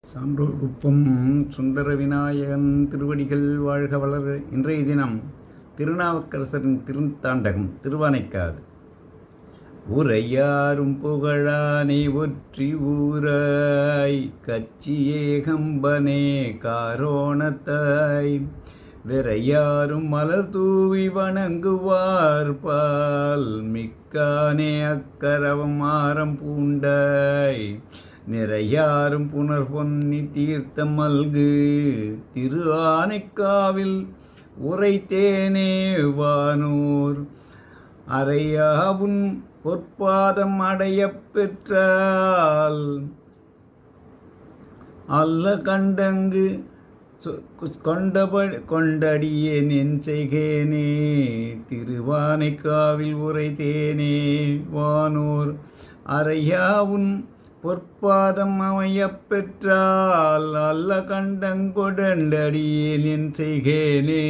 சான்றோர் குப்பம் சுந்தர விநாயகன் திருவடிகள் வாழ்க வளர. இன்றைய தினம் திருநாவுக்கரசரின் திருத்தாண்டகம் திருவானைக்காது. உரையாரும் புகழானை ஒற்றி ஊராய் கச்சி ஏகம்பனே காரோணத்தாய் விரையாரும் மலர் தூவி வணங்குவார் பால் மிக்கானே அக்கரவம் ஆரம் பூண்டாய் நிறையாரும் புனர் பொன்னி தீர்த்தம் மல்கு திரு ஆனைக்காவில் உரைத்தேனே வானூர் அறையாவுன் பொற்பாதம் அடையப் பெற்றால் அல்ல கண்டங்கு கொண்டடியேன் என் செய்கேனே திருவானைக்காவில் உரைத்தேனே வானூர் அறையாவுன் பொற்பாதம் அமையப் பெற்றால் அல்ல கண்டங்கொடண்டடியேன் என் செய்கேனே.